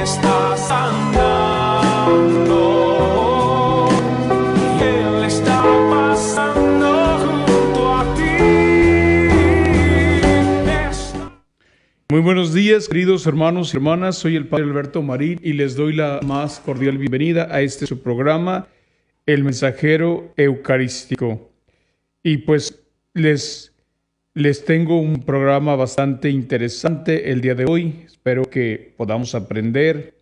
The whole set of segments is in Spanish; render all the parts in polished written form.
estás andando, y Él está pasando junto a ti. Muy buenos días, queridos hermanos y hermanas. Soy el Padre Alberto Marín y les doy la más cordial bienvenida a este su programa, El Mensajero Eucarístico. Y pues les tengo un programa bastante interesante el día de hoy. Espero que podamos aprender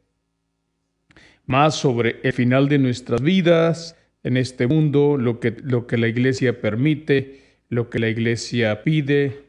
más sobre el final de nuestras vidas en este mundo, lo que la Iglesia permite, lo que la Iglesia pide,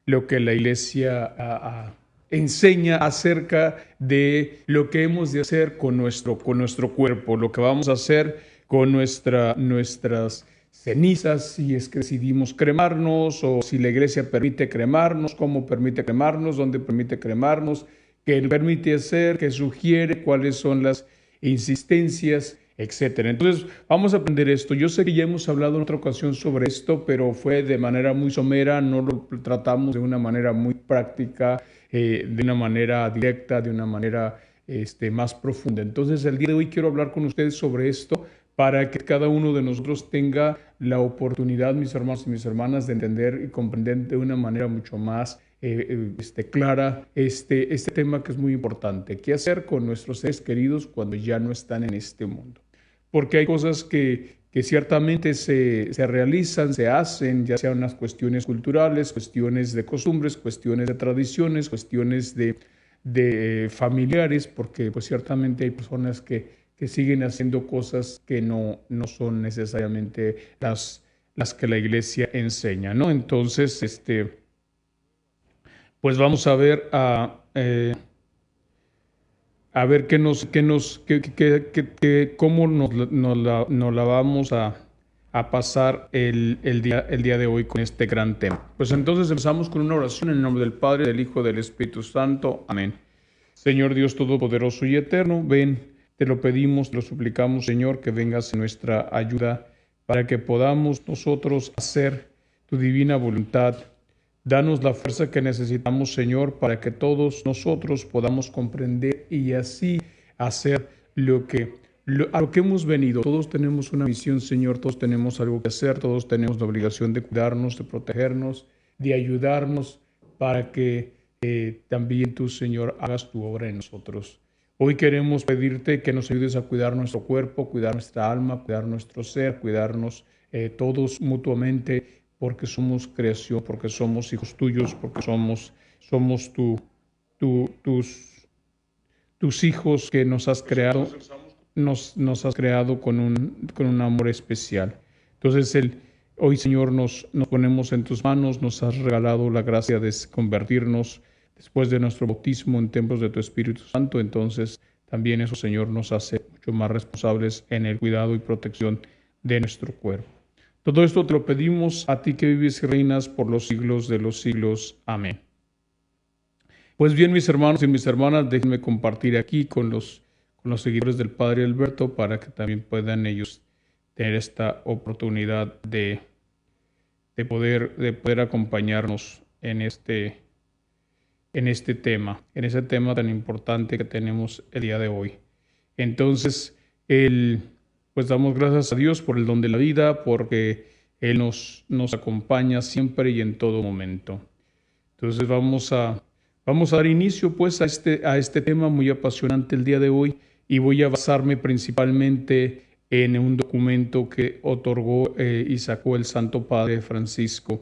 lo que la Iglesia enseña acerca de lo que hemos de hacer con nuestro cuerpo, lo que vamos a hacer con nuestras cenizas, si es que decidimos cremarnos o si la Iglesia permite cremarnos, cómo permite cremarnos, dónde permite cremarnos, qué permite hacer, qué sugiere, cuáles son las insistencias, etcétera. Entonces, vamos a aprender esto. Yo sé que ya hemos hablado en otra ocasión sobre esto, pero fue de manera muy somera, no lo tratamos de una manera muy práctica, de una manera directa, de una manera más profunda. Entonces, el día de hoy quiero hablar con ustedes sobre esto para que cada uno de nosotros tenga la oportunidad, mis hermanos y mis hermanas, de entender y comprender de una manera mucho más clara este tema que es muy importante. ¿Qué hacer con nuestros seres queridos cuando ya no están en este mundo? Porque hay cosas que ciertamente se realizan, se hacen, ya sean unas cuestiones culturales, cuestiones de costumbres, cuestiones de tradiciones, cuestiones de familiares, porque pues ciertamente hay personas que siguen haciendo cosas que no son necesariamente las que la Iglesia enseña, ¿no? Entonces, pues vamos a ver cómo nos la vamos a pasar el día de hoy con este gran tema. Pues entonces empezamos con una oración en el nombre del Padre, del Hijo y del Espíritu Santo. Amén. Señor Dios Todopoderoso y Eterno, ven, te lo pedimos, te lo suplicamos, Señor, que vengas en nuestra ayuda para que podamos nosotros hacer tu divina voluntad. Danos la fuerza que necesitamos, Señor, para que todos nosotros podamos comprender y así hacer a lo que hemos venido. Todos tenemos una misión, Señor, todos tenemos algo que hacer, todos tenemos la obligación de cuidarnos, de protegernos, de ayudarnos para que también tú, Señor, hagas tu obra en nosotros. Hoy queremos pedirte que nos ayudes a cuidar nuestro cuerpo, cuidar nuestra alma, cuidar nuestro ser, cuidarnos todos mutuamente, porque somos creación, porque somos hijos tuyos, porque somos tus hijos que nos has creado, nos has creado con un amor especial. Entonces, hoy, Señor, nos ponemos en tus manos, nos has regalado la gracia de convertirnos después de nuestro bautismo en templos de tu Espíritu Santo. Entonces, también eso, Señor, nos hace mucho más responsables en el cuidado y protección de nuestro cuerpo. Todo esto te lo pedimos a ti que vives y reinas por los siglos de los siglos. Amén. Pues bien, mis hermanos y mis hermanas, déjenme compartir aquí con los seguidores del Padre Alberto para que también puedan ellos tener esta oportunidad de poder acompañarnos en ese tema tan importante que tenemos el día de hoy. Entonces, pues damos gracias a Dios por el don de la vida, porque Él nos acompaña siempre y en todo momento. Entonces vamos a dar inicio pues a este tema muy apasionante el día de hoy, y voy a basarme principalmente en un documento que otorgó y sacó el Santo Padre Francisco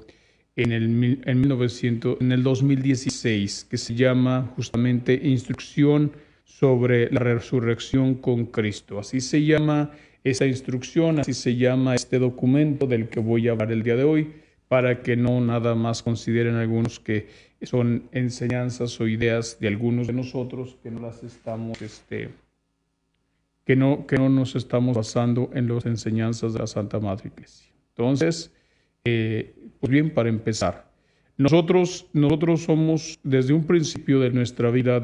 en el 2016, que se llama justamente Instrucción sobre la Resurrección con Cristo. Así se llama esa instrucción, así se llama este documento del que voy a hablar el día de hoy, para que no nada más consideren algunos que son enseñanzas o ideas de algunos de nosotros que no las estamos, que no nos estamos basando en las enseñanzas de la Santa Madre Iglesia. Entonces, pues bien, para empezar, nosotros somos desde un principio de nuestra vida,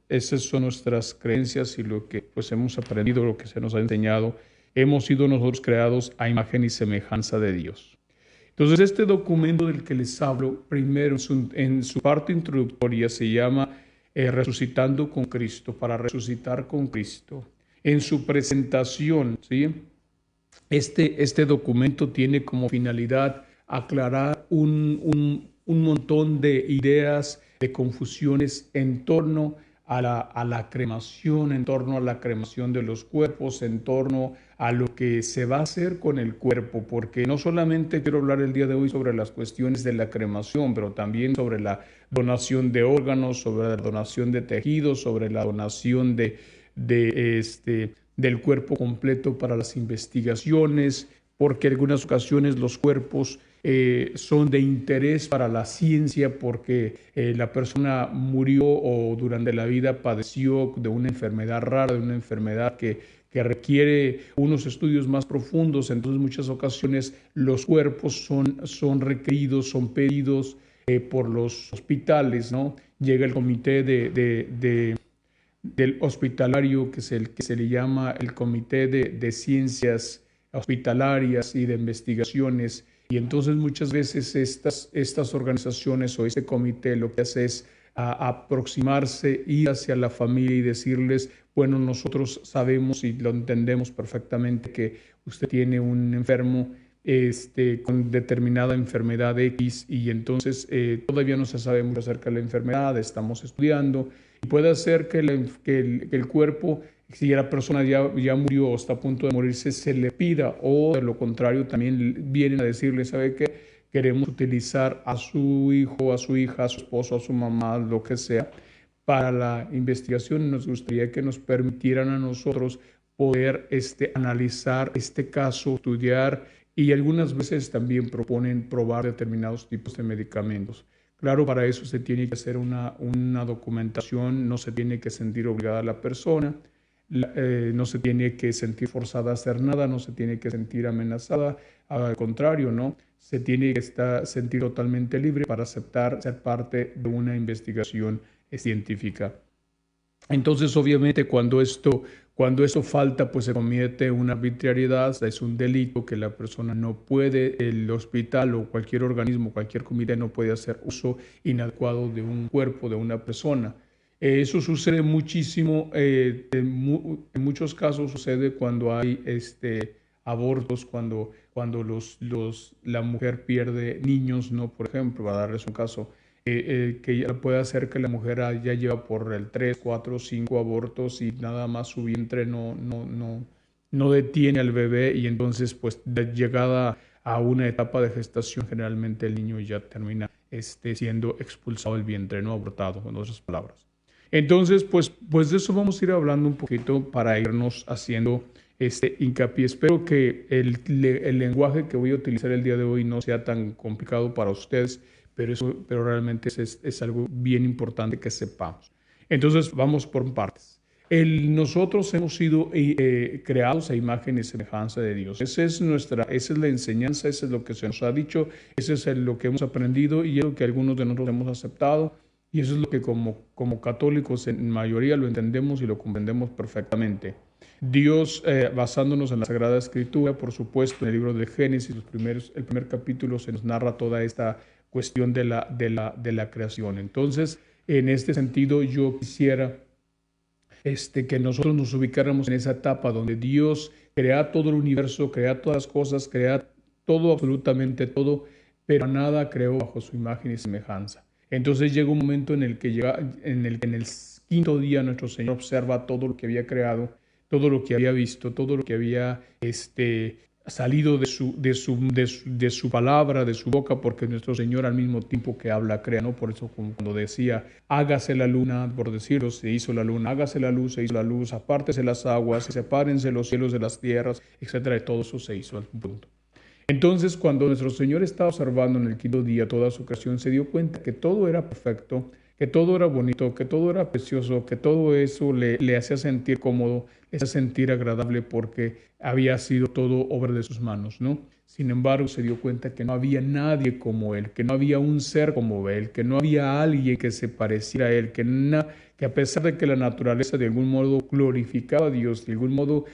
esas son nuestras creencias y lo que pues hemos aprendido, lo que se nos ha enseñado, hemos sido nosotros creados a imagen y semejanza de Dios. Entonces, este documento del que les hablo, primero en su parte introductoria se llama resucitando con Cristo, para resucitar con Cristo. En su presentación, ¿sí? Este documento tiene como finalidad aclarar un montón de ideas, de confusiones en torno a la cremación, en torno a la cremación de los cuerpos, en torno a lo que se va a hacer con el cuerpo, porque no solamente quiero hablar el día de hoy sobre las cuestiones de la cremación, pero también sobre la donación de órganos, sobre la donación de tejidos, sobre la donación del cuerpo completo para las investigaciones, porque en algunas ocasiones los cuerpos son de interés para la ciencia porque la persona murió o durante la vida padeció de una enfermedad rara, de una enfermedad que requiere unos estudios más profundos. Entonces, en muchas ocasiones los cuerpos son requeridos, son pedidos por los hospitales, ¿no? Llega el comité del hospitalario, que es el que se le llama el Comité de Ciencias Hospitalarias y de Investigaciones, y entonces muchas veces estas organizaciones o este comité lo que hace es aproximarse, ir hacia la familia y decirles, bueno, nosotros sabemos y lo entendemos perfectamente que usted tiene un enfermo con determinada enfermedad X, y entonces todavía no se sabe mucho acerca de la enfermedad, estamos estudiando, y puede ser que el cuerpo, si la persona ya murió o está a punto de morirse, se le pida, o de lo contrario también vienen a decirle, ¿sabe qué? Queremos utilizar a su hijo, a su hija, a su esposo, a su mamá, lo que sea, para la investigación. Nos gustaría que nos permitieran a nosotros poder analizar este caso, estudiar, y algunas veces también proponen probar determinados tipos de medicamentos. Claro, para eso se tiene que hacer una documentación, no se tiene que sentir obligada la persona, no se tiene que sentir forzada a hacer nada, no se tiene que sentir amenazada, al contrario, ¿no? Se tiene que sentir totalmente libre para aceptar ser parte de una investigación científica. Entonces, obviamente, cuando esto falta, pues se comete una arbitrariedad, es un delito que la persona no puede, el hospital o cualquier organismo, cualquier comité no puede hacer uso inadecuado de un cuerpo de una persona. Eso sucede muchísimo, en muchos casos sucede cuando hay abortos, cuando la mujer pierde niños, ¿no? Por ejemplo, a darles un caso, que ya puede hacer que la mujer ya lleva por el 3, 4, 5 abortos y nada más su vientre no detiene al bebé, y entonces pues de llegada a una etapa de gestación generalmente el niño ya termina siendo expulsado del vientre, no abortado, en otras palabras. Entonces pues de eso vamos a ir hablando un poquito para irnos haciendo hincapié. Espero que el lenguaje que voy a utilizar el día de hoy no sea tan complicado para ustedes, pero realmente es algo bien importante que sepamos. Entonces, vamos por partes. Nosotros hemos sido creados a imagen y semejanza de Dios. Esa es la enseñanza, eso es lo que se nos ha dicho, eso es lo que hemos aprendido y es lo que algunos de nosotros hemos aceptado, y eso es lo que como católicos en mayoría lo entendemos y lo comprendemos perfectamente. Dios, basándonos en la Sagrada Escritura, por supuesto, en el libro de Génesis, el primer capítulo se nos narra toda esta cuestión de la creación. Entonces, en este sentido, yo quisiera que nosotros nos ubicáramos en esa etapa donde Dios crea todo el universo, crea todas las cosas, crea todo, absolutamente todo, pero nada creó bajo su imagen y semejanza. Entonces llega un momento en el que en el quinto día nuestro Señor observa todo lo que había creado, todo lo que había visto, todo lo que había salido de su palabra, de su boca, porque nuestro Señor al mismo tiempo que habla, crea, ¿no? Por eso cuando decía, hágase la luna, por decirlo, se hizo la luna, hágase la luz, se hizo la luz, apártese las aguas, sepárense los cielos de las tierras, etcétera, y todo eso se hizo al punto. Entonces, cuando nuestro Señor estaba observando en el quinto día toda su creación, se dio cuenta que todo era perfecto, que todo era bonito, que todo era precioso, que todo eso le hacía sentir cómodo, le hacía sentir agradable porque había sido todo obra de sus manos, ¿no? Sin embargo, se dio cuenta que no había nadie como Él, que no había un ser como Él, que no había alguien que se pareciera a Él, que a pesar de que la naturaleza de algún modo glorificaba a Dios, de algún modo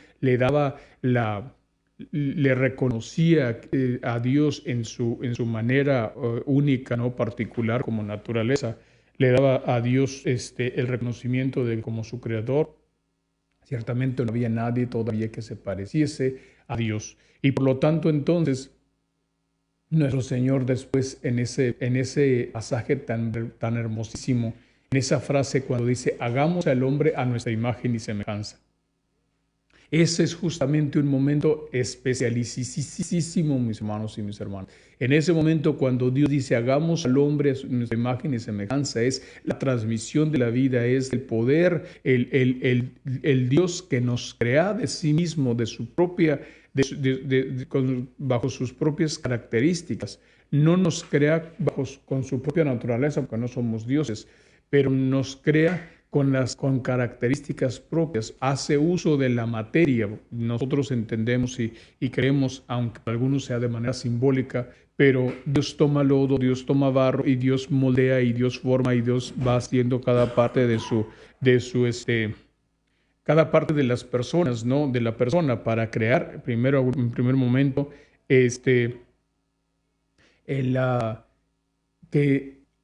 le reconocía a Dios en su manera única, ¿no? Particular como naturaleza, le daba a Dios el reconocimiento de como su creador. Ciertamente no había nadie todavía que se pareciese a Dios. Y por lo tanto, entonces, nuestro Señor después en ese pasaje tan hermosísimo, en esa frase cuando dice, hagamos al hombre a nuestra imagen y semejanza. Ese es justamente un momento especialísimo, mis hermanos y mis hermanas. En ese momento cuando Dios dice, hagamos al hombre a nuestra imagen y semejanza, es la transmisión de la vida, es el poder, el Dios que nos crea de sí mismo, de su propia, bajo sus propias características. No nos crea con su propia naturaleza, porque no somos dioses, pero nos crea con características propias, hace uso de la materia. Nosotros entendemos y creemos, aunque para algunos sea de manera simbólica, pero Dios toma lodo, Dios toma barro y Dios moldea y Dios forma y Dios va haciendo cada parte cada parte de las personas, ¿no? De la persona para crear, primero, en primer momento, que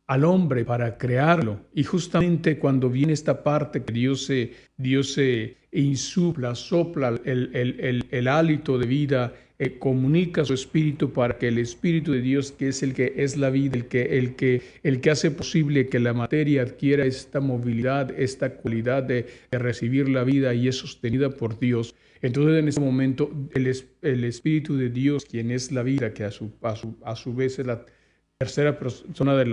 al hombre para crearlo. Y justamente cuando viene esta parte que Dios se insufla, sopla el hálito de vida, comunica su espíritu para que el espíritu de Dios, que es el que es la vida, el que hace posible que la materia adquiera esta movilidad, esta cualidad de recibir la vida y es sostenida por Dios. Entonces en ese momento el espíritu de Dios, quien es la vida, que a su vez es la tercera persona de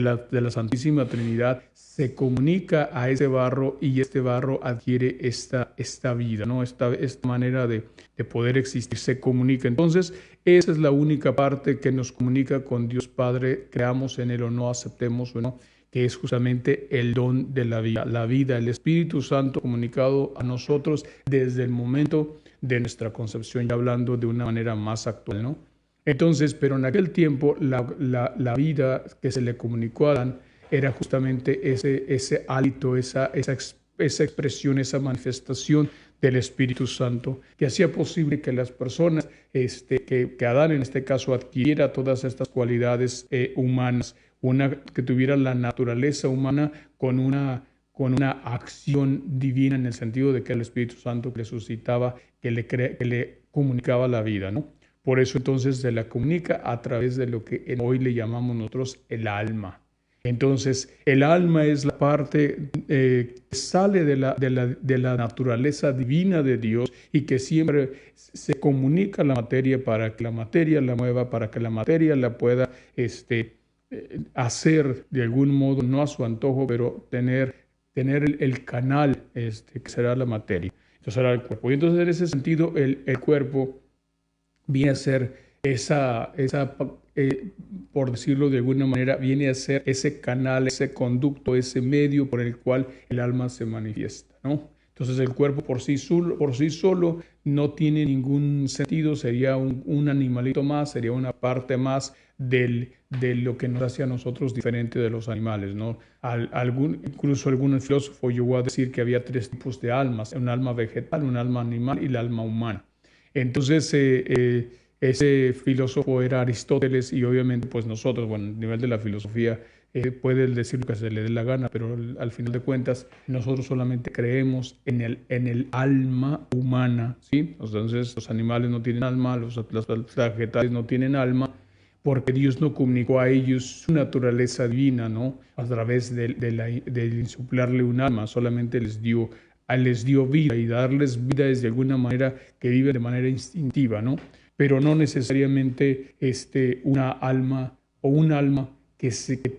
la Santísima Trinidad, se comunica a ese barro y este barro adquiere esta vida, ¿no? Esta manera de poder existir, se comunica. Entonces, esa es la única parte que nos comunica con Dios Padre, creamos en Él o no, aceptemos o no, que es justamente el don de la vida, el Espíritu Santo comunicado a nosotros desde el momento de nuestra concepción, ya hablando de una manera más actual, ¿no? Entonces, pero en aquel tiempo la vida que se le comunicó a Adán era justamente ese hálito, esa expresión, esa manifestación del Espíritu Santo, que hacía posible que las personas, que Adán en este caso adquiriera todas estas cualidades humanas, que tuviera la naturaleza humana con una acción divina en el sentido de que el Espíritu Santo le suscitaba, que le comunicaba la vida, ¿no? Por eso entonces se la comunica a través de lo que hoy le llamamos nosotros el alma. Entonces el alma es la parte que sale de la naturaleza divina de Dios y que siempre se comunica a la materia para que la materia la mueva, para que la materia la pueda hacer de algún modo, no a su antojo, pero tener el canal que será la materia. Entonces será el cuerpo. Y entonces en ese sentido el cuerpo viene a ser por decirlo de alguna manera, viene a ser ese canal, ese conducto, ese medio por el cual el alma se manifiesta, ¿no? Entonces el cuerpo por sí solo no tiene ningún sentido, sería un animalito más, sería una parte más de lo que nos hace a nosotros diferente de los animales, ¿no? Incluso algún filósofo llegó a decir que había 3 tipos de almas, un alma vegetal, un alma animal y el alma humana. Entonces, ese filósofo era Aristóteles y obviamente pues nosotros, bueno, a nivel de la filosofía, puede decir lo que se le dé la gana, pero al final de cuentas nosotros solamente creemos en el alma humana, ¿sí? Entonces los animales no tienen alma, los vegetales no tienen alma, porque Dios no comunicó a ellos su naturaleza divina, ¿no? A través de insuflarle un alma, solamente les dio vida y darles vida es de alguna manera que viven de manera instintiva, ¿no? Pero no necesariamente una alma o un alma que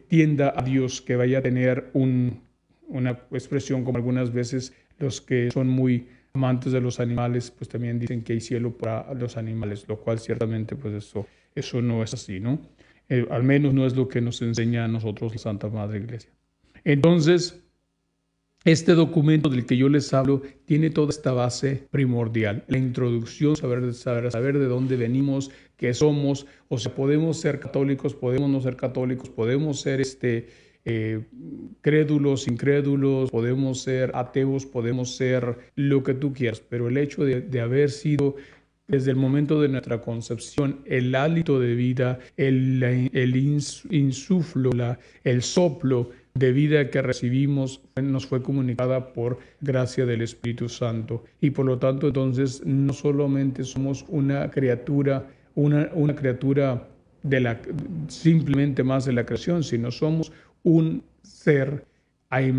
tienda a Dios, que vaya a tener una expresión como algunas veces los que son muy amantes de los animales, pues también dicen que hay cielo para los animales, lo cual ciertamente pues eso no es así, ¿no? Al menos no es lo que nos enseña a nosotros la Santa Madre Iglesia. Entonces, este documento del que yo les hablo tiene toda esta base primordial, la introducción, saber de dónde venimos, qué somos, o sea, podemos ser católicos, podemos no ser católicos, podemos ser crédulos, incrédulos, podemos ser ateos, podemos ser lo que tú quieras, pero el hecho de haber sido desde el momento de nuestra concepción, el hálito de vida, el insuflo, el soplo, de vida que recibimos nos fue comunicada por gracia del Espíritu Santo. Y por lo tanto, entonces, no solamente somos una criatura, una criatura simplemente más de la creación, sino somos un ser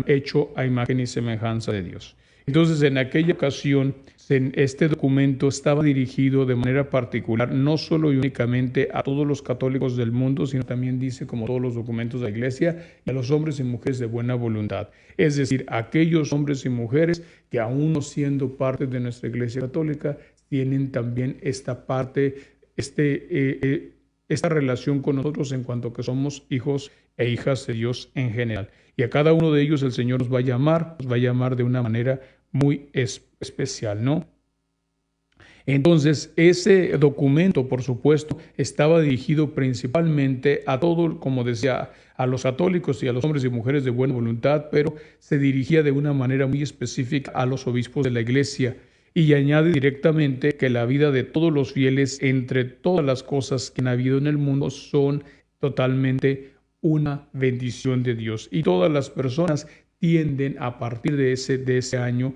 hecho a imagen y semejanza de Dios. Entonces, en aquella ocasión, este documento estaba dirigido de manera particular, no solo y únicamente a todos los católicos del mundo, sino también dice, como todos los documentos de la Iglesia, y a los hombres y mujeres de buena voluntad. Es decir, aquellos hombres y mujeres que aún no siendo parte de nuestra Iglesia Católica, tienen también esta parte, esta relación con nosotros en cuanto que somos hijos e hijas de Dios en general. Y a cada uno de ellos el Señor nos va a llamar de una manera muy especial, ¿no? Entonces, ese documento, por supuesto, estaba dirigido principalmente a todo, como decía, a los católicos y a los hombres y mujeres de buena voluntad, pero se dirigía de una manera muy específica a los obispos de la Iglesia. Y añade directamente que la vida de todos los fieles, entre todas las cosas que han habido en el mundo, son totalmente una bendición de Dios. Y todas las personas tienden a partir de ese año,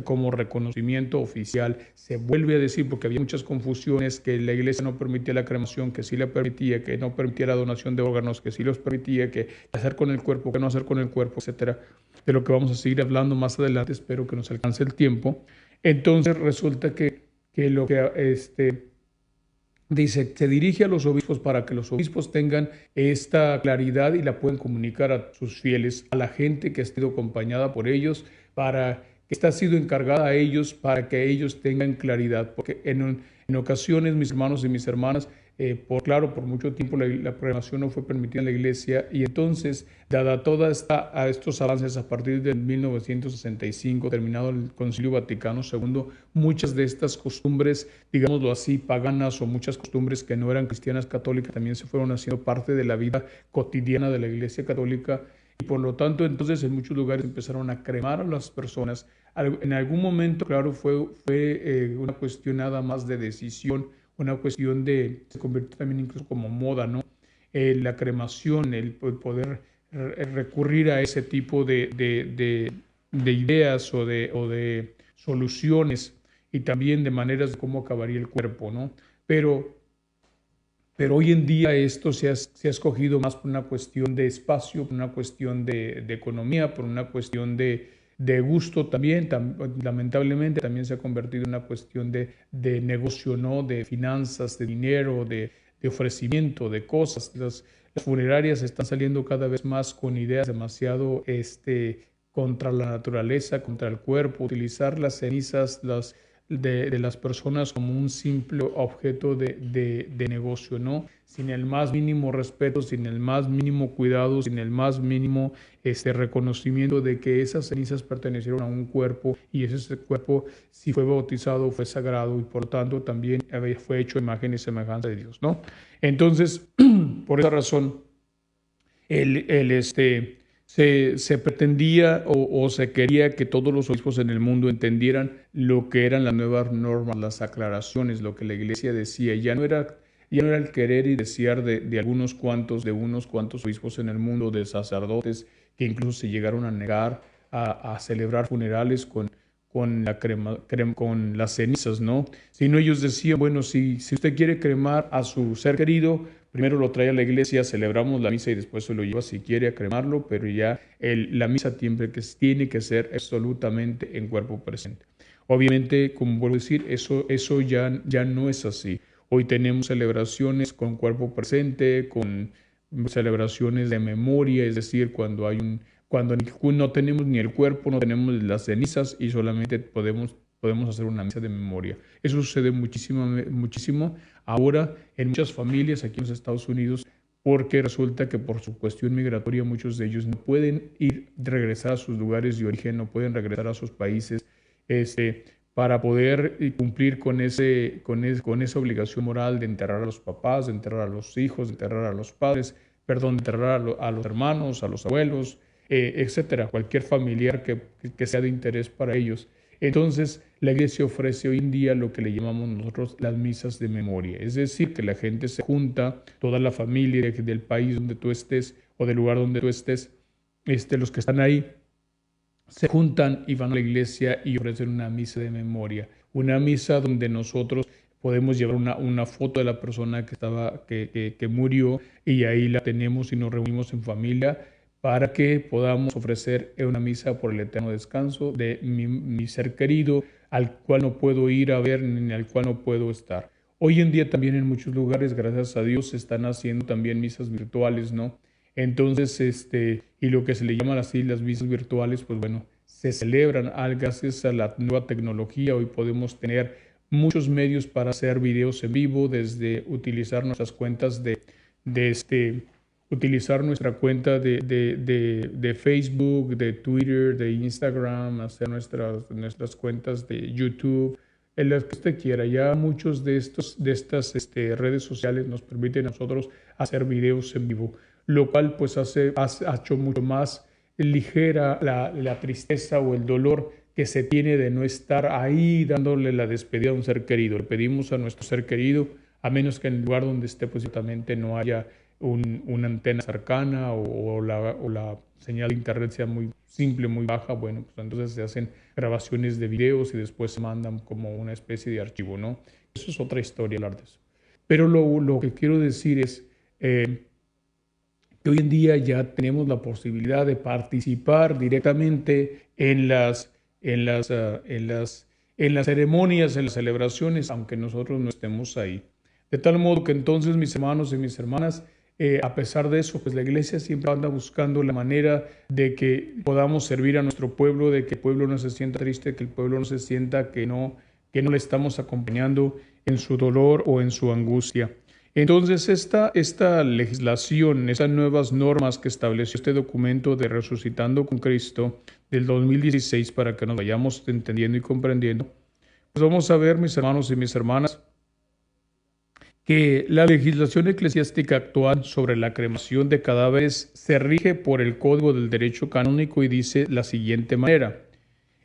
como reconocimiento oficial, se vuelve a decir, porque había muchas confusiones, que la Iglesia no permitía la cremación, que sí la permitía, que no permitía la donación de órganos, que sí los permitía, que hacer con el cuerpo, que no hacer con el cuerpo, etcétera, de lo que vamos a seguir hablando más adelante. Espero que nos alcance el tiempo. Entonces resulta que lo que dice, se dirige a los obispos para que los obispos tengan esta claridad y la pueden comunicar a sus fieles, a la gente que ha sido acompañada por ellos, para que está sido encargada a ellos, para que ellos tengan claridad. Porque en ocasiones, mis hermanos y mis hermanas, por mucho tiempo la cremación no fue permitida en la Iglesia, y entonces, dada toda estos avances a partir de 1965, terminado el Concilio Vaticano II, muchas de estas costumbres, digámoslo así, paganas, o muchas costumbres que no eran cristianas católicas, también se fueron haciendo parte de la vida cotidiana de la Iglesia Católica. Y por lo tanto, entonces, en muchos lugares empezaron a cremar a las personas. En algún momento, claro, fue una cuestión nada más de decisión, una cuestión se convirtió también incluso como moda, ¿no? La cremación, el poder recurrir a ese tipo de ideas o de soluciones, y también de maneras de cómo acabaría el cuerpo, ¿no? Pero hoy en día esto se ha escogido más por una cuestión de espacio, por una cuestión de economía, por una cuestión de gusto también. Lamentablemente también se ha convertido en una cuestión de negocio, ¿no? De finanzas, de dinero, de ofrecimiento, de cosas. Las funerarias están saliendo cada vez más con ideas demasiado contra la naturaleza, contra el cuerpo, utilizar las cenizas, de las personas como un simple objeto de negocio, ¿no? Sin el más mínimo respeto, sin el más mínimo cuidado, sin el más mínimo reconocimiento de que esas cenizas pertenecieron a un cuerpo, y ese cuerpo, si fue bautizado, fue sagrado, y por tanto también fue hecho a imagen y semejanza de Dios, ¿no? Entonces, por esa razón, se pretendía o se quería que todos los obispos en el mundo entendieran lo que eran las nuevas normas, las aclaraciones, lo que la Iglesia decía. Ya no era el querer y desear de unos cuantos obispos en el mundo, de sacerdotes, que incluso se llegaron a negar a celebrar funerales con las cenizas, ¿no? Sino ellos decían, bueno, si usted quiere cremar a su ser querido, primero lo trae a la iglesia, celebramos la misa y después se lo lleva si quiere a cremarlo, pero ya la misa tiene que ser absolutamente en cuerpo presente. Obviamente, como vuelvo a decir, eso ya no es así. Hoy tenemos celebraciones con cuerpo presente, con celebraciones de memoria, es decir, cuando no tenemos ni el cuerpo, no tenemos las cenizas, y solamente podemos hacer una misa de memoria. Eso sucede muchísimo ahora en muchas familias aquí en los Estados Unidos, porque resulta que por su cuestión migratoria muchos de ellos no pueden regresar a sus lugares de origen, no pueden regresar a sus países, para poder cumplir con esa obligación moral de enterrar a los papás, de enterrar a los hijos, de enterrar a los padres, de enterrar a los hermanos, a los abuelos, etcétera, cualquier familiar que sea de interés para ellos. Entonces, la Iglesia ofrece hoy en día lo que le llamamos nosotros las misas de memoria. Es decir, que la gente se junta, toda la familia del país donde tú estés o del lugar donde tú estés, los que están ahí se juntan y van a la iglesia y ofrecen una misa de memoria, una misa donde nosotros podemos llevar una foto de la persona que murió y ahí la tenemos y nos reunimos en familia para que podamos ofrecer una misa por el eterno descanso de mi ser querido, al cual no puedo ir a ver ni al cual no puedo estar. Hoy en día también en muchos lugares, gracias a Dios, se están haciendo también misas virtuales, ¿no? Entonces, y lo que se le llaman así las misas virtuales, pues bueno, se celebran gracias a la nueva tecnología. Hoy podemos tener muchos medios para hacer videos en vivo, desde utilizar nuestras cuentas utilizar nuestra cuenta de Facebook, de Twitter, de Instagram, hacer nuestras cuentas de YouTube, en las que usted quiera. Ya muchos de estas redes sociales nos permiten a nosotros hacer videos en vivo, lo cual pues ha hecho mucho más ligera la tristeza o el dolor que se tiene de no estar ahí dándole la despedida a un ser querido. Le pedimos a nuestro ser querido, a menos que en el lugar donde esté pues ciertamente no haya una antena cercana o la señal de internet sea muy simple, muy baja, bueno, pues entonces se hacen grabaciones de videos y después se mandan como una especie de archivo, ¿no? Eso es otra historia, hablar de eso. Pero lo que quiero decir es que hoy en día ya tenemos la posibilidad de participar directamente en las ceremonias, en las celebraciones, aunque nosotros no estemos ahí. De tal modo que entonces, mis hermanos y mis hermanas, a pesar de eso, pues la iglesia siempre anda buscando la manera de que podamos servir a nuestro pueblo, de que el pueblo no se sienta triste, que el pueblo no se sienta que no le estamos acompañando en su dolor o en su angustia. Entonces, esta legislación, esas nuevas normas que estableció este documento de Resucitando con Cristo del 2016, para que nos vayamos entendiendo y comprendiendo, pues vamos a ver, mis hermanos y mis hermanas, que la legislación eclesiástica actual sobre la cremación de cadáveres se rige por el Código del Derecho Canónico y dice la siguiente manera.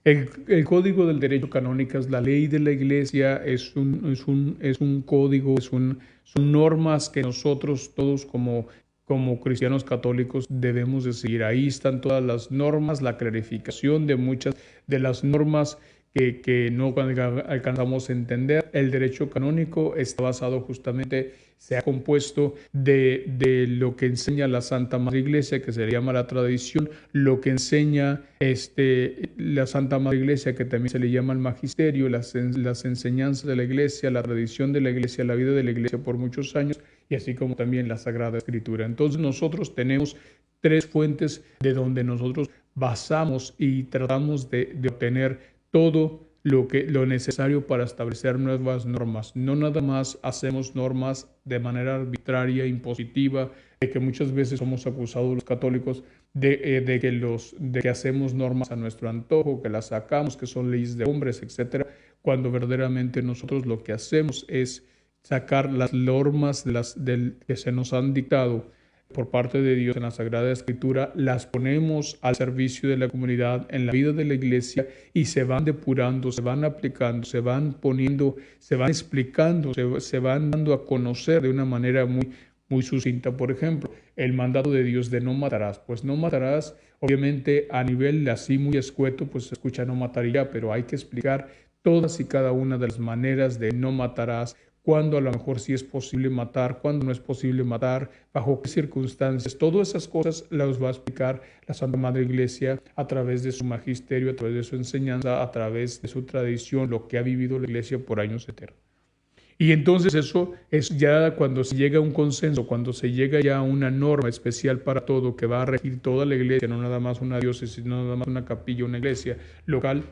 El Código del Derecho Canónico es la ley de la Iglesia, es un código, son normas que nosotros todos como cristianos católicos debemos de seguir. Ahí están todas las normas, la clarificación de muchas de las normas que no alcanzamos a entender. El derecho canónico está basado justamente, se ha compuesto de lo que enseña la Santa Madre Iglesia, que se le llama la tradición, lo que enseña la Santa Madre Iglesia, que también se le llama el magisterio, las enseñanzas de la Iglesia, la tradición de la Iglesia, la vida de la Iglesia por muchos años, y así como también la Sagrada Escritura. Entonces nosotros tenemos tres fuentes de donde nosotros basamos y tratamos de obtener todo lo necesario para establecer nuevas normas. No nada más hacemos normas de manera arbitraria, impositiva, de que muchas veces somos acusados los católicos de que hacemos normas a nuestro antojo, que las sacamos, que son leyes de hombres, etcétera, cuando verdaderamente nosotros lo que hacemos es sacar las normas que se nos han dictado por parte de Dios en la Sagrada Escritura, las ponemos al servicio de la comunidad en la vida de la iglesia y se van depurando, se van aplicando, se van poniendo, se van explicando, se van dando a conocer de una manera muy sucinta. Por ejemplo, el mandato de Dios de no matarás. Pues no matarás, obviamente a nivel así muy escueto, pues se escucha no mataría, pero hay que explicar todas y cada una de las maneras de no matarás, cuándo a lo mejor sí es posible matar, cuándo no es posible matar, bajo qué circunstancias. Todas esas cosas las va a explicar la Santa Madre Iglesia a través de su magisterio, a través de su enseñanza, a través de su tradición, lo que ha vivido la Iglesia por años eternos. Y entonces eso es ya cuando se llega a un consenso, cuando se llega ya a una norma especial para todo, que va a regir toda la iglesia, no nada más una diócesis, no nada más una capilla, una iglesia local.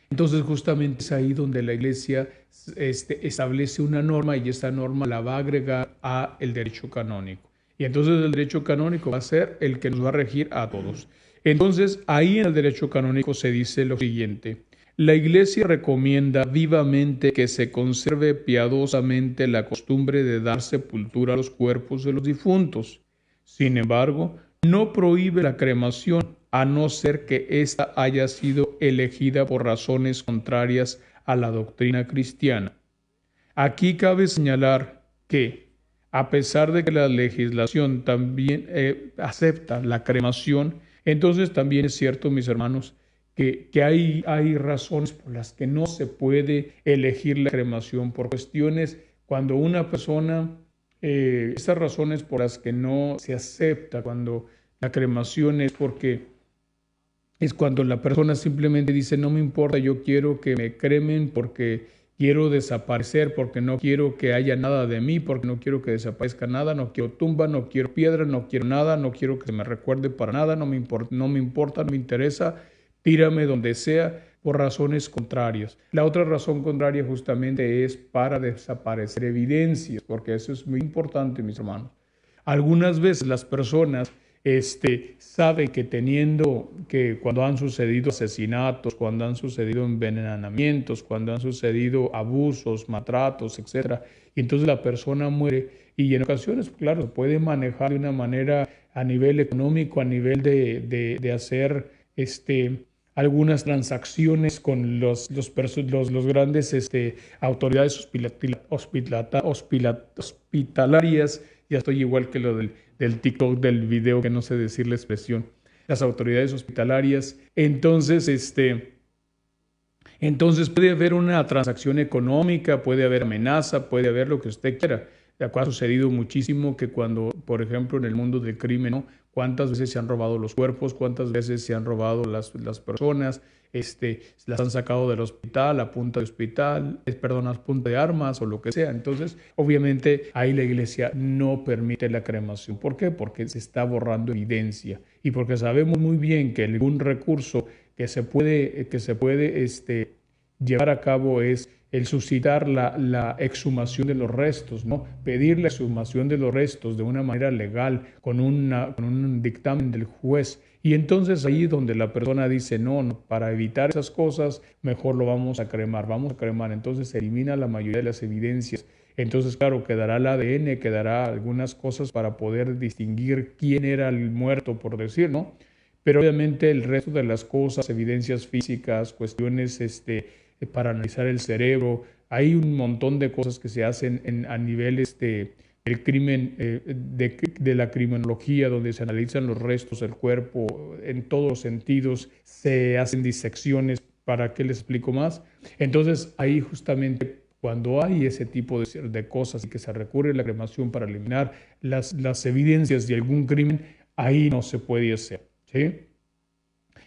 Entonces justamente es ahí donde la iglesia establece una norma y esa norma la va a agregar a el derecho canónico. Y entonces el derecho canónico va a ser el que nos va a regir a todos. Entonces ahí en el derecho canónico se dice lo siguiente: la Iglesia recomienda vivamente que se conserve piadosamente la costumbre de dar sepultura a los cuerpos de los difuntos. Sin embargo, no prohíbe la cremación, a no ser que ésta haya sido elegida por razones contrarias a la doctrina cristiana. Aquí cabe señalar que, a pesar de que la legislación también acepta la cremación, entonces también es cierto, mis hermanos, que hay razones por las que no se puede elegir la cremación por cuestiones cuando una persona, esas razones por las que no se acepta cuando la cremación es cuando la persona simplemente dice, no me importa, yo quiero que me cremen porque quiero desaparecer, porque no quiero que haya nada de mí, porque no quiero que desaparezca nada, no quiero tumba, no quiero piedra, no quiero nada, no quiero que se me recuerde para nada, no me importa, no me interesa, tírame donde sea por razones contrarias. La otra razón contraria justamente es para desaparecer evidencias, porque eso es muy importante, mis hermanos. Algunas veces las personas saben que cuando han sucedido asesinatos, cuando han sucedido envenenamientos, cuando han sucedido abusos, maltratos, etcétera, y entonces la persona muere y en ocasiones, claro, se puede manejar de una manera a nivel económico, a nivel de hacer algunas transacciones con los grandes autoridades hospitalarias. Ya estoy igual que lo del TikTok, del video, que no sé decir la expresión. Las autoridades hospitalarias. Entonces puede haber una transacción económica, puede haber amenaza, puede haber lo que usted quiera. Ha sucedido muchísimo que cuando, por ejemplo, en el mundo del crimen, ¿no? Cuántas veces se han robado los cuerpos, cuántas veces se han robado las personas, las han sacado del hospital, a punta de hospital, a punta de armas o lo que sea. Entonces, obviamente, ahí la iglesia no permite la cremación. ¿Por qué? Porque se está borrando evidencia y porque sabemos muy bien que algún recurso que se puede llevar a cabo es el suscitar la exhumación de los restos, ¿no? Pedir la exhumación de los restos de una manera legal, con un dictamen del juez. Y entonces ahí donde la persona dice, no, para evitar esas cosas, mejor lo vamos a cremar. Entonces se elimina la mayoría de las evidencias. Entonces, claro, quedará el ADN, quedará algunas cosas para poder distinguir quién era el muerto, por decir, ¿no? Pero obviamente el resto de las cosas, evidencias físicas, cuestiones para analizar el cerebro, hay un montón de cosas que se hacen a nivel del crimen, de la criminología, donde se analizan los restos del cuerpo en todos los sentidos, se hacen disecciones. ¿Para qué les explico más? Entonces ahí justamente cuando hay ese tipo de cosas y que se recurre a la cremación para eliminar las evidencias de algún crimen, ahí no se puede hacer, ¿sí?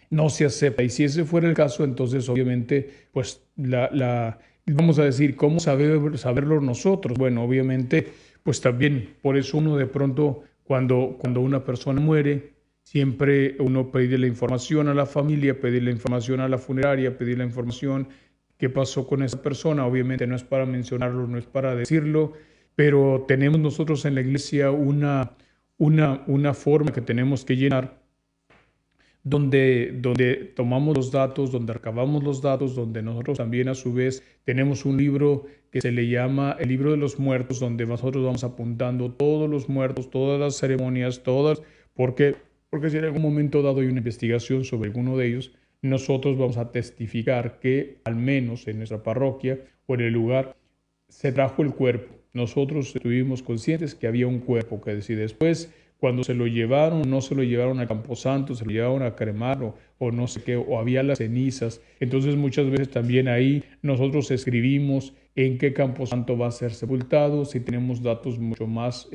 No se acepta. Y si ese fuera el caso, entonces obviamente, pues vamos a decir, ¿cómo saberlo nosotros? Bueno, obviamente, pues también por eso uno de pronto, cuando una persona muere, siempre uno pide la información a la familia, pedir la información a la funeraria, pedir la información qué pasó con esa persona. Obviamente no es para mencionarlo, no es para decirlo, pero tenemos nosotros en la iglesia una forma que tenemos que llenar, donde tomamos los datos, donde recabamos los datos, donde nosotros también a su vez tenemos un libro que se le llama el libro de los muertos, donde nosotros vamos apuntando todos los muertos, todas las ceremonias, porque si en algún momento dado hay una investigación sobre alguno de ellos, nosotros vamos a testificar que al menos en nuestra parroquia o en el lugar se trajo el cuerpo. Nosotros estuvimos conscientes que había un cuerpo, que decir después, cuando se lo llevaron, no se lo llevaron a Camposanto, se lo llevaron a cremar o no sé qué, o había las cenizas. Entonces muchas veces también ahí nosotros escribimos en qué Camposanto va a ser sepultado, si tenemos datos mucho más,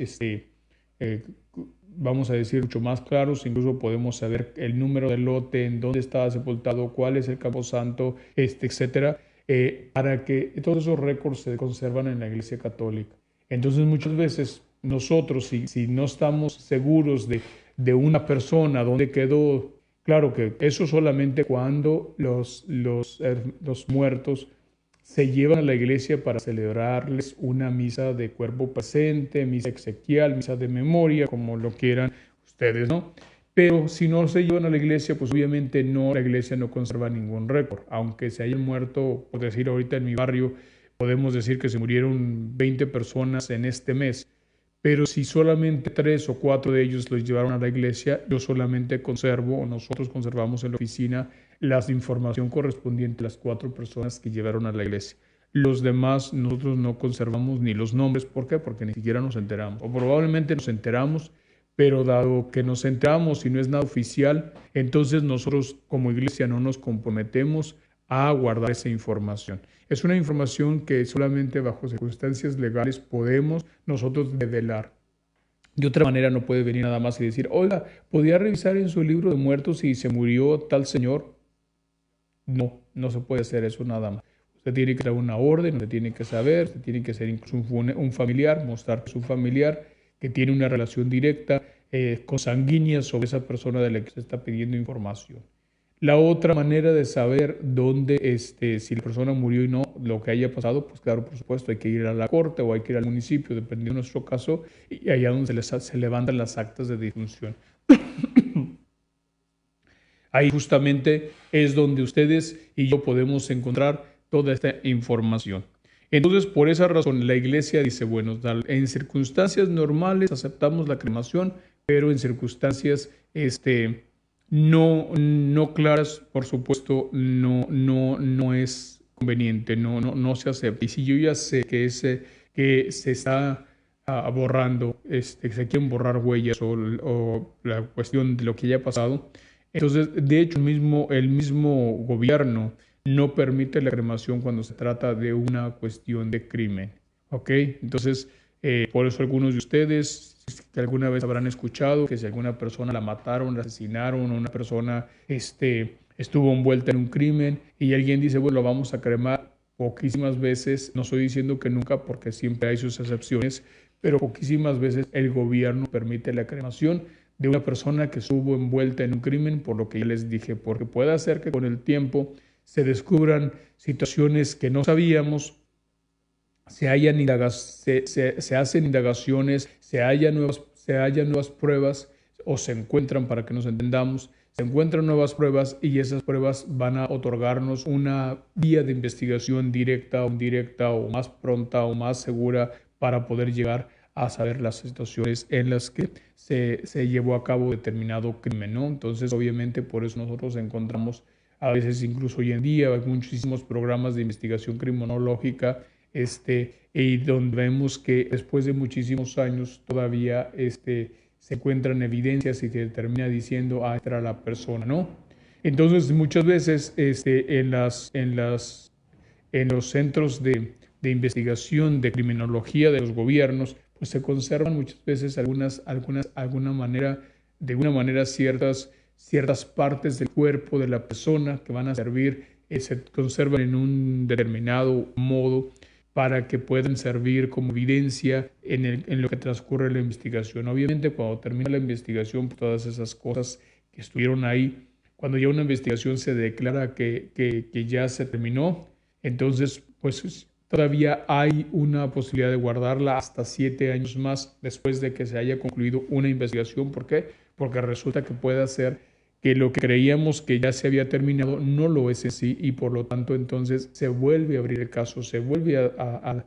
vamos a decir, mucho más claros, incluso podemos saber el número del lote, en dónde estaba sepultado, cuál es el Camposanto, etcétera, para que todos esos récords se conservan en la Iglesia Católica. Entonces muchas veces nosotros, si no estamos seguros de una persona, dónde quedó, claro que eso solamente cuando los muertos se llevan a la iglesia para celebrarles una misa de cuerpo presente, misa exequial, misa de memoria, como lo quieran ustedes, ¿no? Pero si no se llevan a la iglesia, pues obviamente la iglesia no conserva ningún récord. Aunque se hayan muerto, por decir ahorita en mi barrio, podemos decir que se murieron 20 personas en este mes. Pero si solamente 3 o 4 de ellos los llevaron a la iglesia, yo solamente conservo, o nosotros conservamos en la oficina, la información correspondiente a las 4 personas que llevaron a la iglesia. Los demás nosotros no conservamos ni los nombres. ¿Por qué? Porque ni siquiera nos enteramos. O probablemente nos enteramos, pero dado que nos enteramos y no es nada oficial, entonces nosotros como iglesia no nos comprometemos a guardar esa información. Es una información que solamente bajo circunstancias legales podemos nosotros develar. De otra manera no puede venir nada más y decir, oiga, ¿podía revisar en su libro de muertos si se murió tal señor? No, no se puede hacer eso nada más. Usted tiene que dar una orden, usted tiene que saber, usted tiene que ser incluso un familiar, mostrar que es un familiar que tiene una relación directa, consanguínea sobre esa persona de la que se está pidiendo información. La otra manera de saber dónde, si la persona murió y no, lo que haya pasado, pues claro, por supuesto, hay que ir a la corte o hay que ir al municipio, dependiendo de nuestro caso, y allá donde se levantan las actas de defunción. Ahí justamente es donde ustedes y yo podemos encontrar toda esta información. Entonces, por esa razón, la iglesia dice, bueno, en circunstancias normales aceptamos la cremación, pero en circunstancias no claras, por supuesto, no es conveniente, no se acepta. Y si yo ya sé que se está borrando, se quieren borrar huellas o la cuestión de lo que ya ha pasado, entonces, de hecho, el mismo gobierno no permite la cremación cuando se trata de una cuestión de crimen. ¿Ok? Entonces, por eso algunos de ustedes que alguna vez habrán escuchado que si alguna persona la mataron, la asesinaron, o una persona estuvo envuelta en un crimen y alguien dice, bueno, lo vamos a cremar, poquísimas veces, no estoy diciendo que nunca porque siempre hay sus excepciones, pero poquísimas veces el gobierno permite la cremación de una persona que estuvo envuelta en un crimen, por lo que ya les dije, porque puede ser que con el tiempo se descubran situaciones que no sabíamos, se hacen indagaciones, se hallan nuevas pruebas o se encuentran, para que nos entendamos, se encuentran nuevas pruebas y esas pruebas van a otorgarnos una vía de investigación directa o indirecta o más pronta o más segura para poder llegar a saber las situaciones en las que se llevó a cabo determinado crimen, ¿no? Entonces, obviamente, por eso nosotros encontramos a veces, incluso hoy en día, hay muchísimos programas de investigación criminológica, y donde vemos que después de muchísimos años todavía se encuentran evidencias y se termina diciendo, esta era la persona, ¿no? Entonces, muchas veces en los centros de investigación de criminología de los gobiernos, pues se conservan muchas veces de alguna manera ciertas partes del cuerpo de la persona que van a servir, se conservan en un determinado modo para que puedan servir como evidencia en lo que transcurre la investigación. Obviamente, cuando termina la investigación, pues, todas esas cosas que estuvieron ahí, cuando ya una investigación se declara que ya se terminó, entonces, pues todavía hay una posibilidad de guardarla hasta 7 años más después de que se haya concluido una investigación. ¿Por qué? Porque resulta que puede ser que lo que creíamos que ya se había terminado no lo es así y por lo tanto entonces se vuelve a abrir el caso, se vuelve a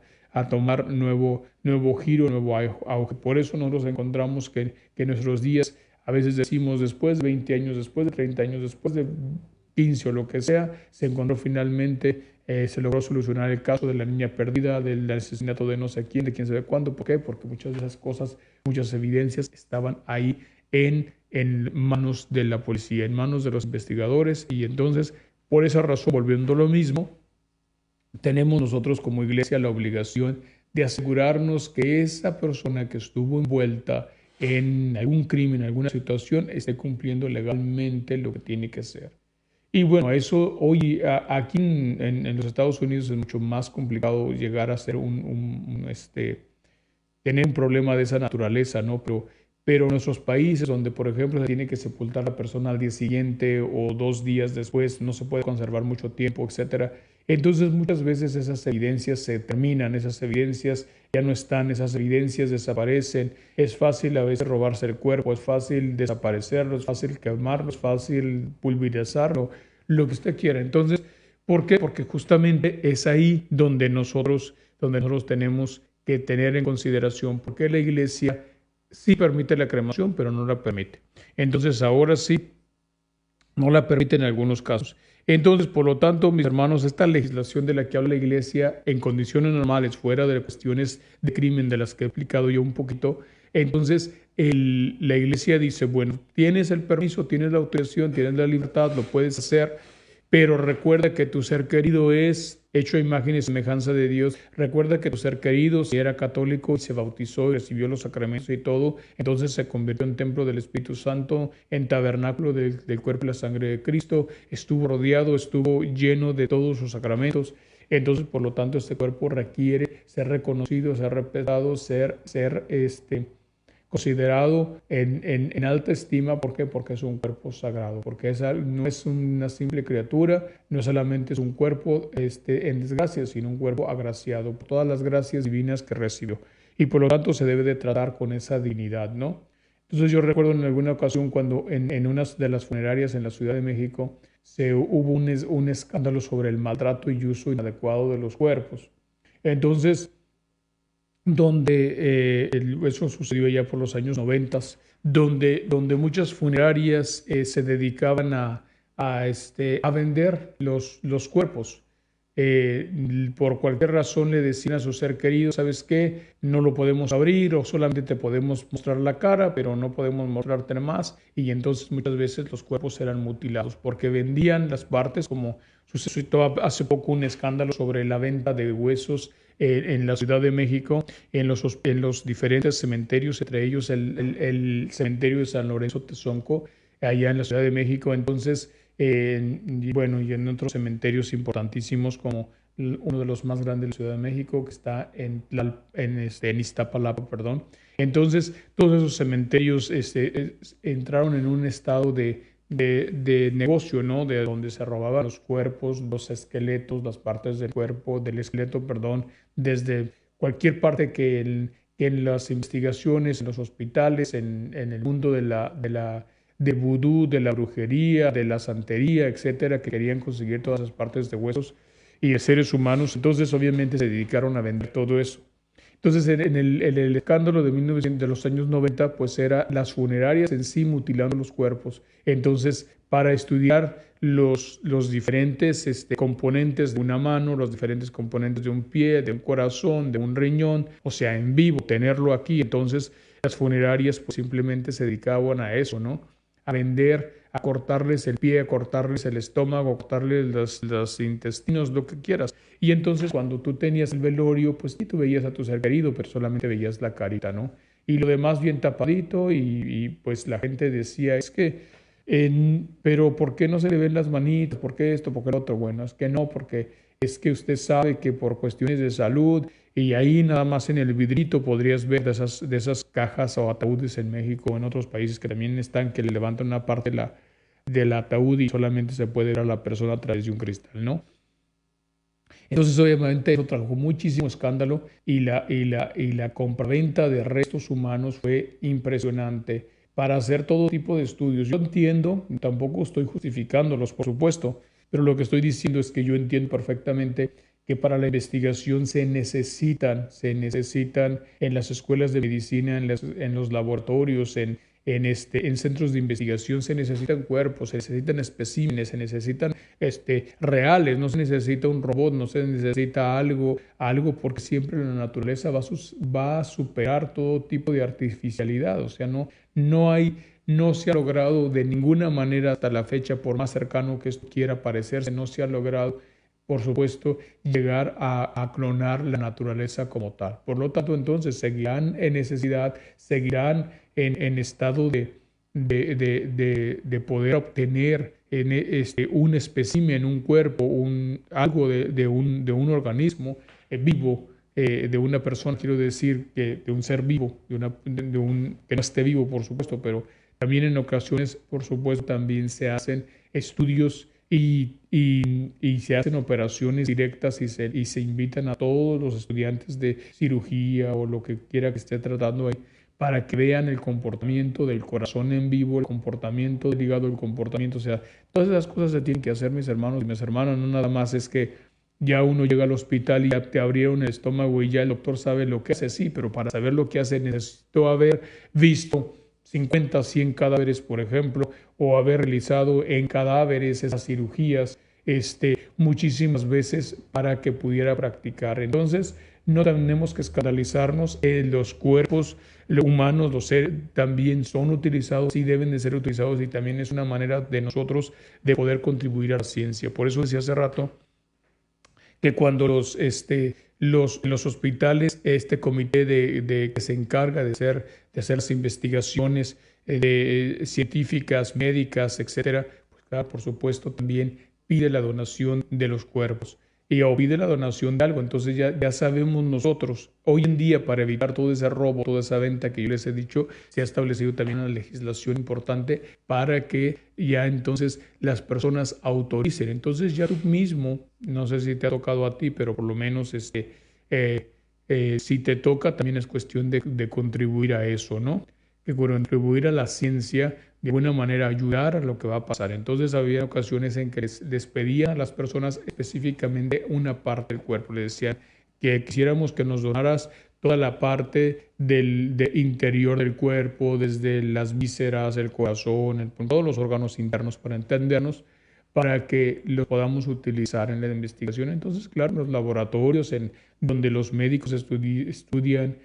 tomar nuevo giro, nuevo auge. Por eso nosotros encontramos que en nuestros días a veces decimos después de 20 años, después de 30 años, después de 15 o lo que sea, se encontró finalmente, se logró solucionar el caso de la niña perdida, del asesinato de no sé quién, de quién sabe cuándo. ¿Por qué? Porque muchas de esas cosas, muchas evidencias estaban ahí en manos de la policía, en manos de los investigadores, y entonces, por esa razón, volviendo a lo mismo, tenemos nosotros como iglesia la obligación de asegurarnos que esa persona que estuvo envuelta en algún crimen, en alguna situación, esté cumpliendo legalmente lo que tiene que hacer. Y bueno, eso hoy aquí en los Estados Unidos es mucho más complicado llegar a ser tener un problema de esa naturaleza, ¿no? Pero en nuestros países donde, por ejemplo, se tiene que sepultar a la persona al día siguiente o 2 días después, no se puede conservar mucho tiempo, etcétera. Entonces, muchas veces esas evidencias se terminan, esas evidencias ya no están, esas evidencias desaparecen. Es fácil a veces robarse el cuerpo, es fácil desaparecerlo, es fácil quemarlo, es fácil pulverizarlo, lo que usted quiera. Entonces, ¿por qué? Porque justamente es ahí donde nosotros tenemos que tener en consideración por qué la iglesia sí permite la cremación, pero no la permite. Entonces, ahora sí, no la permite en algunos casos. Entonces, por lo tanto, mis hermanos, esta legislación de la que habla la Iglesia en condiciones normales, fuera de cuestiones de crimen de las que he explicado yo un poquito, entonces la Iglesia dice, bueno, tienes el permiso, tienes la autorización, tienes la libertad, lo puedes hacer, pero recuerda que tu ser querido es hecho a imagen y semejanza de Dios. Recuerda que tu ser querido, si era católico y se bautizó y recibió los sacramentos y todo, entonces se convirtió en templo del Espíritu Santo, en tabernáculo del cuerpo y la sangre de Cristo, estuvo rodeado, estuvo lleno de todos sus sacramentos. Entonces, por lo tanto, este cuerpo requiere ser reconocido, ser respetado, ser considerado en alta estima. ¿Por qué? Porque es un cuerpo sagrado, porque no es una simple criatura, no solamente es un cuerpo en desgracia, sino un cuerpo agraciado por todas las gracias divinas que recibió. Y por lo tanto se debe de tratar con esa dignidad, ¿no? Entonces yo recuerdo en alguna ocasión cuando en una de las funerarias en la Ciudad de México hubo un escándalo sobre el maltrato y uso inadecuado de los cuerpos. Entonces, eso sucedió ya por los años 90, donde muchas funerarias se dedicaban a vender los cuerpos. Por cualquier razón le decían a su ser querido, ¿sabes qué? No lo podemos abrir o solamente te podemos mostrar la cara, pero no podemos mostrarte más. Y entonces muchas veces los cuerpos eran mutilados porque vendían las partes, como sucedió hace poco un escándalo sobre la venta de huesos en la Ciudad de México, en los diferentes cementerios, entre ellos el cementerio de San Lorenzo Tezonco, allá en la Ciudad de México. Entonces, y en otros cementerios importantísimos como uno de los más grandes de la Ciudad de México, que está en Iztapalapa, perdón. Entonces, todos esos cementerios entraron en un estado de negocio, ¿no? De donde se robaban los cuerpos, los esqueletos, las partes del esqueleto, perdón, desde cualquier parte que en las investigaciones, en los hospitales, en el mundo de vudú, de la brujería, de la santería, etcétera, que querían conseguir todas esas partes de huesos y de seres humanos. Entonces, obviamente, se dedicaron a vender todo eso. Entonces, en el escándalo de los años 90, pues era las funerarias en sí mutilando los cuerpos. Entonces, para estudiar los diferentes componentes de una mano, los diferentes componentes de un pie, de un corazón, de un riñón, o sea, en vivo, tenerlo aquí. Entonces, las funerarias pues simplemente se dedicaban a eso, ¿no? A vender, a cortarles el pie, a cortarles el estómago, a cortarles los intestinos, lo que quieras. Y entonces cuando tú tenías el velorio, pues sí, tú veías a tu ser querido, pero solamente veías la carita, ¿no? Y lo demás bien tapadito y pues la gente decía, es que, pero ¿por qué no se le ven las manitas? ¿Por qué esto? ¿Por qué lo otro? Bueno, es que no, porque es que usted sabe que por cuestiones de salud, y ahí nada más en el vidrito podrías ver de esas cajas o ataúdes en México o en otros países que también están, que le levantan una parte del ataúd y solamente se puede ver a la persona a través de un cristal, ¿no? Entonces, obviamente, eso trajo muchísimo escándalo y la compraventa de restos humanos fue impresionante para hacer todo tipo de estudios. Yo entiendo, tampoco estoy justificándolos, por supuesto, pero lo que estoy diciendo es que yo entiendo perfectamente que para la investigación se necesitan en las escuelas de medicina, en los laboratorios, en centros de investigación se necesitan cuerpos, se necesitan especímenes, se necesitan reales, no se necesita un robot, no se necesita algo porque siempre la naturaleza va a superar todo tipo de artificialidad. O sea, no se ha logrado de ninguna manera hasta la fecha, por más cercano que esto quiera parecerse, no se ha logrado, por supuesto, llegar a clonar la naturaleza como tal. Por lo tanto, entonces, seguirán en necesidad, seguirán en estado de poder obtener un espécimen, un cuerpo, algo de un organismo vivo, de una persona, quiero decir, que de un ser vivo, que no esté vivo, por supuesto, pero también en ocasiones, por supuesto, también se hacen estudios y se hacen operaciones directas y se invitan a todos los estudiantes de cirugía o lo que quiera que esté tratando ahí para que vean el comportamiento del corazón en vivo, el comportamiento del hígado, el comportamiento, o sea, todas esas cosas se tienen que hacer, mis hermanos y mis hermanas. No nada más es que ya uno llega al hospital y ya te abrieron el estómago y ya el doctor sabe lo que hace, sí, pero para saber lo que hace necesito haber visto 50, 100 cadáveres, por ejemplo, o haber realizado en cadáveres esas cirugías muchísimas veces para que pudiera practicar. Entonces, no tenemos que escandalizarnos. Los cuerpos humanos, los seres, también son utilizados y deben de ser utilizados, y también es una manera de nosotros de poder contribuir a la ciencia. Por eso decía hace rato que cuando los hospitales, este comité que se encarga de hacer las investigaciones científicas, médicas, etcétera, pues claro, por supuesto, también pide la donación de los cuerpos o pide la donación de algo. Entonces ya sabemos nosotros, hoy en día, para evitar todo ese robo, toda esa venta que yo les he dicho, se ha establecido también una legislación importante para que ya entonces las personas autoricen. Entonces ya tú mismo, no sé si te ha tocado a ti, pero por lo menos si te toca, también es cuestión de contribuir a eso, ¿no? Que contribuir a la ciencia, de alguna manera ayudar a lo que va a pasar. Entonces había ocasiones en que les pedían a las personas específicamente una parte del cuerpo. Les decían que quisiéramos que nos donaras toda la parte del interior del cuerpo, desde las vísceras, el corazón, todos los órganos internos, para entendernos, para que los podamos utilizar en la investigación. Entonces, claro, los laboratorios en donde los médicos estudian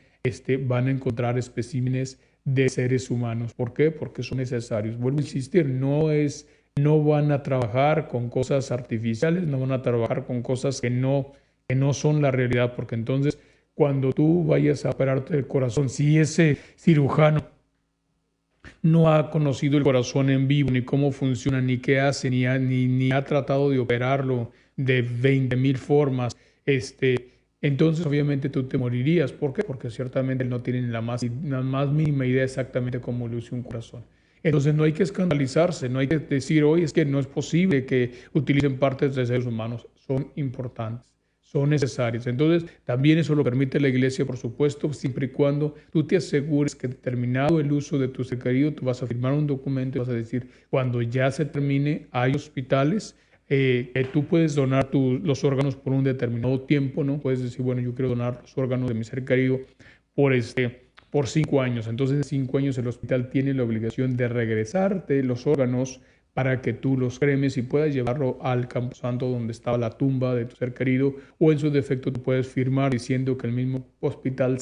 van a encontrar especímenes de seres humanos. ¿Por qué? Porque son necesarios. Vuelvo a insistir, no van a trabajar con cosas artificiales, no van a trabajar con cosas que no son la realidad, porque entonces cuando tú vayas a operarte el corazón, si ese cirujano no ha conocido el corazón en vivo, ni cómo funciona, ni qué hace, ni ha tratado de operarlo de 20,000 formas, entonces obviamente tú te morirías. ¿Por qué? Porque ciertamente no tienen la más mínima idea exactamente cómo luce un corazón. Entonces no hay que escandalizarse, no hay que decir, hoy es que no es posible que utilicen partes de seres humanos. Son importantes, son necesarias. Entonces también eso lo permite la Iglesia, por supuesto, siempre y cuando tú te asegures que terminado el uso de tu ser querido, tú vas a firmar un documento y vas a decir, cuando ya se termine, hay hospitales que tú puedes donar los órganos por un determinado tiempo, ¿no? Puedes decir, bueno, yo quiero donar los órganos de mi ser querido por 5 años. Entonces, en 5 años el hospital tiene la obligación de regresarte los órganos para que tú los cremes y puedas llevarlo al camposanto donde estaba la tumba de tu ser querido, o en su defecto tú puedes firmar diciendo que el mismo hospital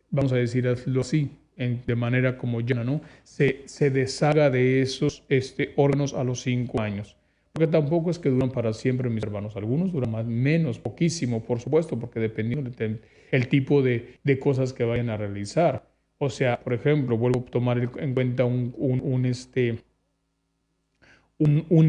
vamos a decirlo así, de manera como llana, ¿no? Se deshaga de esos órganos a los 5 años. Porque tampoco es que duran para siempre, mis hermanos. Algunos duran más, menos, poquísimo, por supuesto, porque dependiendo del tipo de cosas que vayan a realizar. O sea, por ejemplo, vuelvo a tomar en cuenta un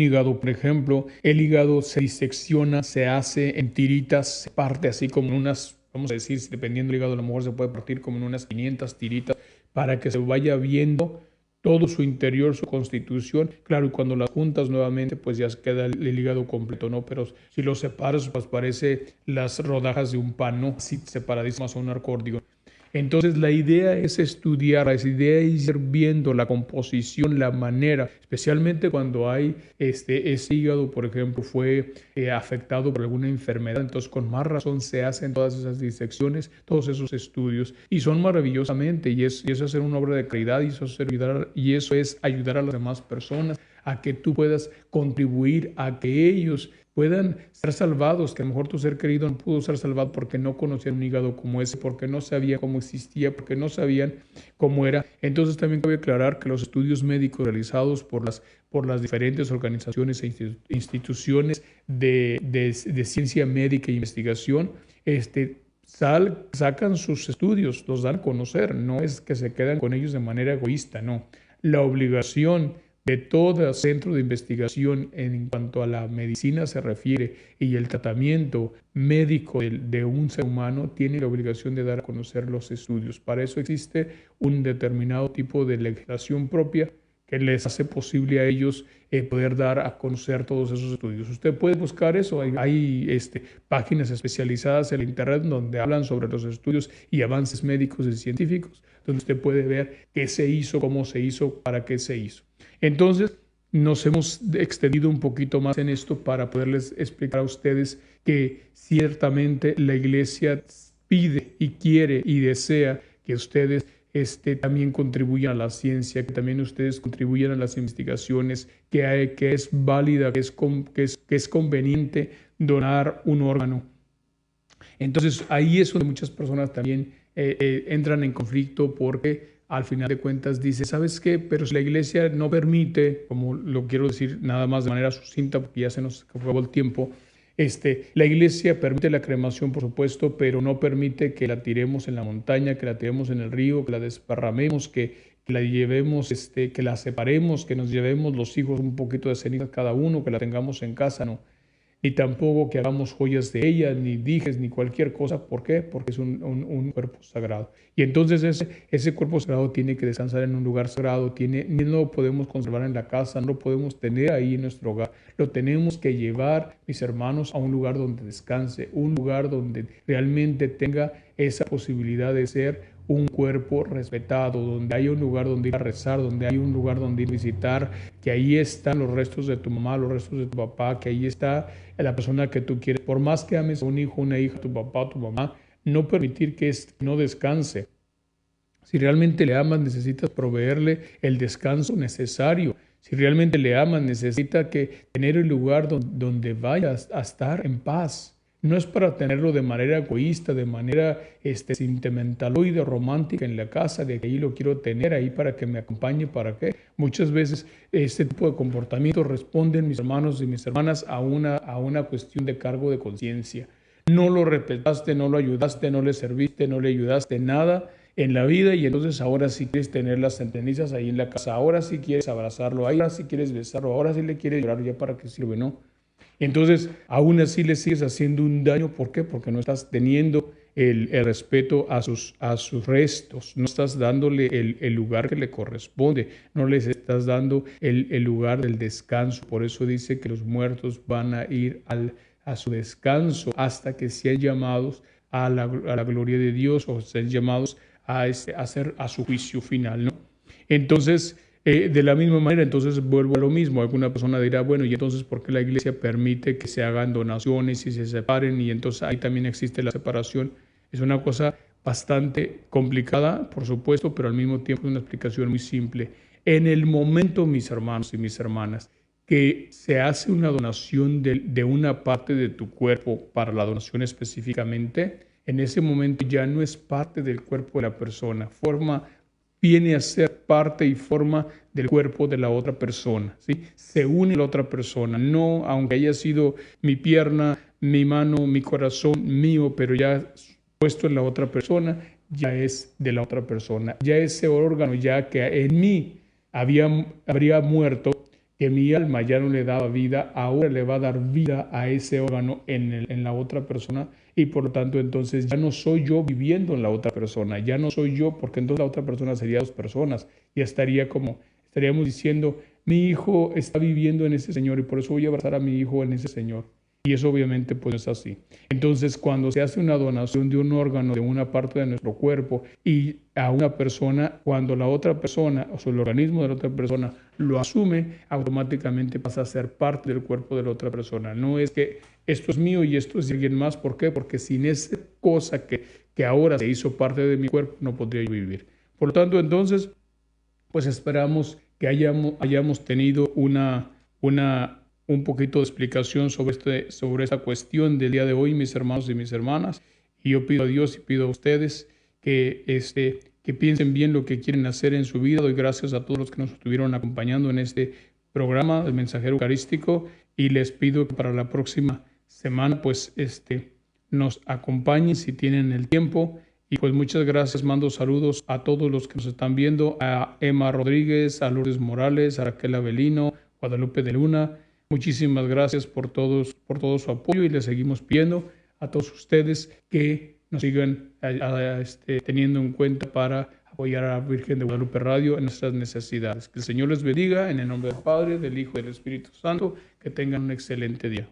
hígado, por ejemplo. El hígado se disecciona, se hace en tiritas, se parte así como en unas, vamos a decir, dependiendo del hígado, a lo mejor se puede partir como en unas 500 tiritas para que se vaya viendo todo su interior, su constitución. Claro, y cuando las juntas nuevamente, pues ya queda el hígado completo, ¿no? Pero si lo separas, pues parece las rodajas de un pan, ¿no? Así separadísimas a un acordeón. Entonces la idea es estudiar, la idea es ir viendo la composición, la manera, especialmente cuando hay ese hígado, por ejemplo, fue afectado por alguna enfermedad. Entonces con más razón se hacen todas esas disecciones, todos esos estudios, y son maravillosamente, y eso es hacer una obra de caridad, y eso es ayudar a las demás personas a que tú puedas contribuir a que ellos puedan ser salvados, que a lo mejor tu ser querido no pudo ser salvado porque no conocían un hígado como ese, porque no sabía cómo existía, porque no sabían cómo era. Entonces también cabe aclarar que los estudios médicos realizados por las diferentes organizaciones e instituciones de ciencia médica e investigación, sacan sus estudios, los dan a conocer, no es que se quedan con ellos de manera egoísta, no. La obligación de todo centro de investigación en cuanto a la medicina se refiere y el tratamiento médico de un ser humano tiene la obligación de dar a conocer los estudios. Para eso existe un determinado tipo de legislación propia que les hace posible a ellos poder dar a conocer todos esos estudios. Usted puede buscar eso, hay páginas especializadas en internet donde hablan sobre los estudios y avances médicos y científicos, donde usted puede ver qué se hizo, cómo se hizo, para qué se hizo. Entonces, nos hemos extendido un poquito más en esto para poderles explicar a ustedes que ciertamente la Iglesia pide y quiere y desea que ustedes también contribuyan a la ciencia, que también ustedes contribuyan a las investigaciones, que es válida, que es conveniente donar un órgano. Entonces ahí es donde muchas personas también entran en conflicto porque al final de cuentas dice, ¿sabes qué? Pero si la iglesia no permite, como lo quiero decir nada más de manera sucinta porque ya se nos acabó el tiempo, la iglesia permite la cremación, por supuesto, pero no permite que la tiremos en la montaña, que la tiremos en el río, que la desparramemos, que la llevemos, que la separemos, que nos llevemos los hijos un poquito de ceniza cada uno, que la tengamos en casa, no. Ni tampoco que hagamos joyas de ella, ni dijes, ni cualquier cosa. ¿Por qué? Porque es un cuerpo sagrado. Y entonces ese cuerpo sagrado tiene que descansar en un lugar sagrado, no lo podemos conservar en la casa, no lo podemos tener ahí en nuestro hogar. Lo tenemos que llevar, mis hermanos, a un lugar donde descanse, un lugar donde realmente tenga esa posibilidad de ser un cuerpo respetado, donde haya un lugar donde ir a rezar, donde hay un lugar donde ir a visitar, que ahí están los restos de tu mamá, los restos de tu papá, que ahí está la persona que tú quieres. Por más que ames a un hijo, una hija, tu papá, tu mamá, no permitir que no descanse. Si realmente le amas, necesitas proveerle el descanso necesario. Si realmente le amas, necesita tener el lugar donde vayas a estar en paz. No es para tenerlo de manera egoísta, de manera sentimentaloide, romántica en la casa, de que ahí lo quiero tener ahí para que me acompañe, ¿para qué? Muchas veces este tipo de comportamientos responden, mis hermanos y mis hermanas, a una cuestión de cargo de conciencia. No lo respetaste, no lo ayudaste, no le serviste, no le ayudaste nada en la vida y entonces ahora sí quieres tener las cenizas ahí en la casa, ahora sí quieres abrazarlo, ahora sí quieres besarlo, ahora sí le quieres llorar, ¿ya para qué sirve? No. Entonces, aún así le sigues haciendo un daño. ¿Por qué? Porque no estás teniendo el respeto a sus restos, no estás dándole el lugar que le corresponde, no les estás dando el lugar del descanso. Por eso dice que los muertos van a ir a su descanso hasta que sean llamados a la gloria de Dios o sean llamados a su juicio final, ¿no? Entonces, de la misma manera, entonces vuelvo a lo mismo. Alguna persona dirá, bueno, ¿y entonces por qué la iglesia permite que se hagan donaciones y se separen? Y entonces ahí también existe la separación. Es una cosa bastante complicada, por supuesto, pero al mismo tiempo es una explicación muy simple. En el momento, mis hermanos y mis hermanas, que se hace una donación de una parte de tu cuerpo para la donación específicamente, en ese momento ya no es parte del cuerpo de la persona, viene a ser parte y forma del cuerpo de la otra persona, ¿sí? Se une a la otra persona, no aunque haya sido mi pierna, mi mano, mi corazón mío, pero ya puesto en la otra persona, ya es de la otra persona. Ya ese órgano, ya que en mí habría muerto, que mi alma ya no le daba vida, ahora le va a dar vida a ese órgano en la otra persona y por lo tanto entonces ya no soy yo viviendo en la otra persona, ya no soy yo porque entonces la otra persona sería dos personas y estaríamos diciendo mi hijo está viviendo en ese Señor y por eso voy a abrazar a mi hijo en ese Señor. Y eso obviamente pues no es así. Entonces cuando se hace una donación de un órgano, de una parte de nuestro cuerpo y a una persona, cuando la otra persona o sea, el organismo de la otra persona lo asume, automáticamente pasa a ser parte del cuerpo de la otra persona. No es que esto es mío y esto es de alguien más. ¿Por qué? Porque sin esa cosa que ahora se hizo parte de mi cuerpo no podría yo vivir. Por lo tanto entonces pues esperamos que hayamos tenido un poquito de explicación sobre esta cuestión del día de hoy, mis hermanos y mis hermanas. Y yo pido a Dios y pido a ustedes que piensen bien lo que quieren hacer en su vida. Doy gracias a todos los que nos estuvieron acompañando en este programa del Mensajero Eucarístico y les pido que para la próxima semana pues nos acompañen si tienen el tiempo. Y pues muchas gracias, mando saludos a todos los que nos están viendo, a Emma Rodríguez, a Lourdes Morales, a Raquel Avelino, Guadalupe de Luna. Muchísimas gracias por todo su apoyo y les seguimos pidiendo a todos ustedes que nos sigan teniendo en cuenta para apoyar a la Virgen de Guadalupe Radio en nuestras necesidades. Que el Señor les bendiga en el nombre del Padre, del Hijo y del Espíritu Santo. Que tengan un excelente día.